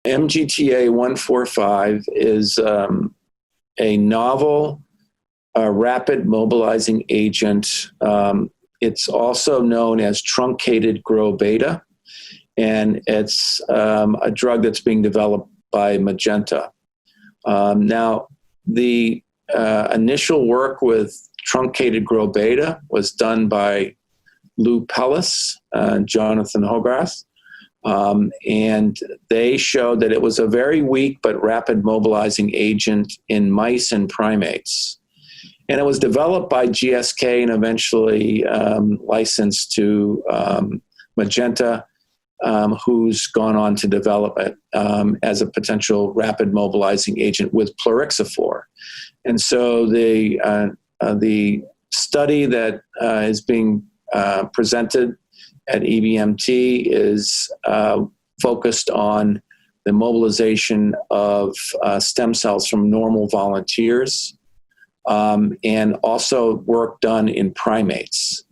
MGTA-145 is a novel rapid mobilizing agent. It's also known as truncated GRO-beta, and it's a drug that's being developed by Magenta. Now, the initial work with truncated GRO-beta was done by Lou Pellis and Jonathan Hogarth, and they showed that it was a very weak but rapid mobilizing agent in mice and primates. And it was developed by GSK and eventually licensed to Magenta, who's gone on to develop it as a potential rapid mobilizing agent with Plerixafor. And so the study that is being presented at EBMT is focused on the mobilization of stem cells from normal volunteers, and also work done in primates.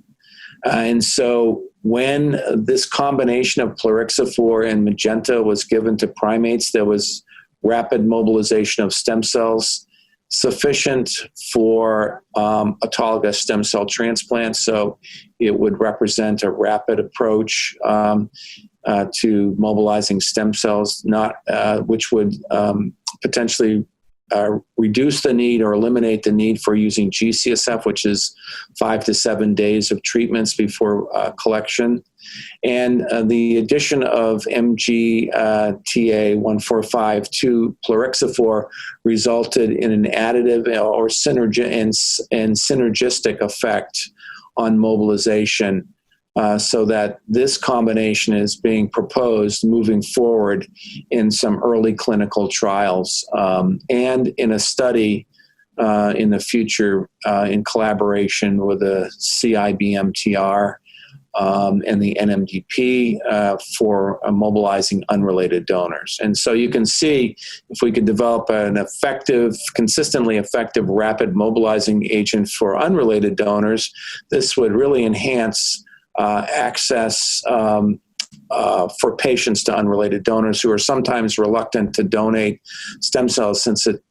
And so when this combination of Plerixafor and Magenta was given to primates, there was rapid mobilization of stem cells sufficient for autologous stem cell transplant. So it would represent a rapid approach to mobilizing stem cells, which would potentially reduce the need or eliminate the need for using G-CSF, which is 5 to 7 days of treatments before collection. And the addition of MGTA-145 to Plerixafor resulted in an additive or synergistic effect on mobilization, so that this combination is being proposed moving forward in some early clinical trials, and in a study in the future in collaboration with the CIBMTR and the NMDP for mobilizing unrelated donors. And so you can see if we could develop an effective, consistently effective, rapid mobilizing agent for unrelated donors, this would really enhance access for patients to unrelated donors who are sometimes reluctant to donate stem cells since it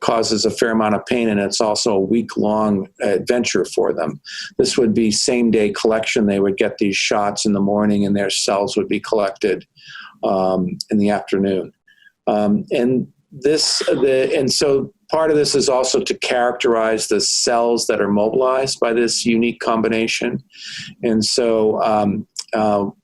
causes a fair amount of pain and it's also a week-long adventure for them. This would be same-day collection. They would get these shots in the morning and their cells would be collected in the afternoon. And so part of this is also to characterize the cells that are mobilized by this unique combination. And so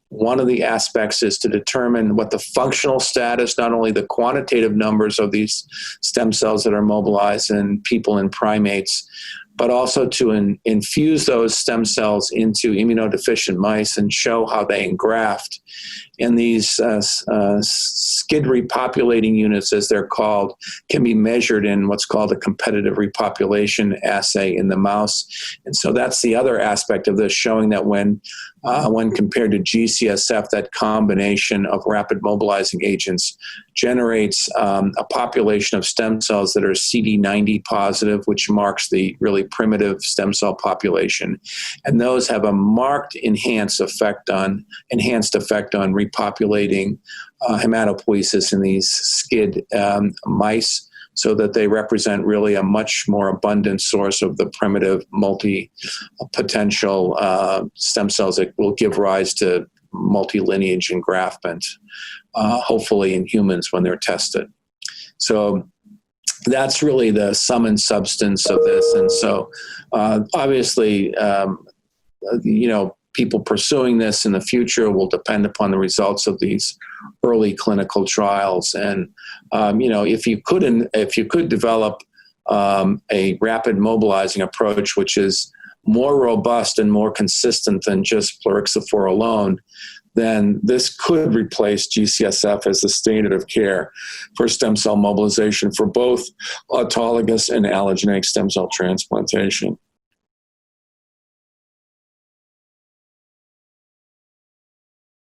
one of the aspects is to determine what the functional status, not only the quantitative numbers of these stem cells that are mobilized in people and primates, but also to infuse those stem cells into immunodeficient mice and show how they engraft. And these SCID repopulating units, as they're called, can be measured in what's called a competitive repopulation assay in the mouse. And so that's the other aspect of this, showing that when compared to G-CSF, that combination of rapid mobilizing agents generates a population of stem cells that are CD90 positive, which marks the really primitive stem cell population. And those have a marked enhanced effect on repopulating hematopoiesis in these SCID mice, so that they represent really a much more abundant source of the primitive multi-potential stem cells that will give rise to multi-lineage engraftment, hopefully in humans when they're tested. So that's really the sum and substance of this. And so obviously, people pursuing this in the future will depend upon the results of these early clinical trials. And if you could develop a rapid mobilizing approach, which is more robust and more consistent than just Plerixafor alone, then this could replace G-CSF as the standard of care for stem cell mobilization for both autologous and allogeneic stem cell transplantation.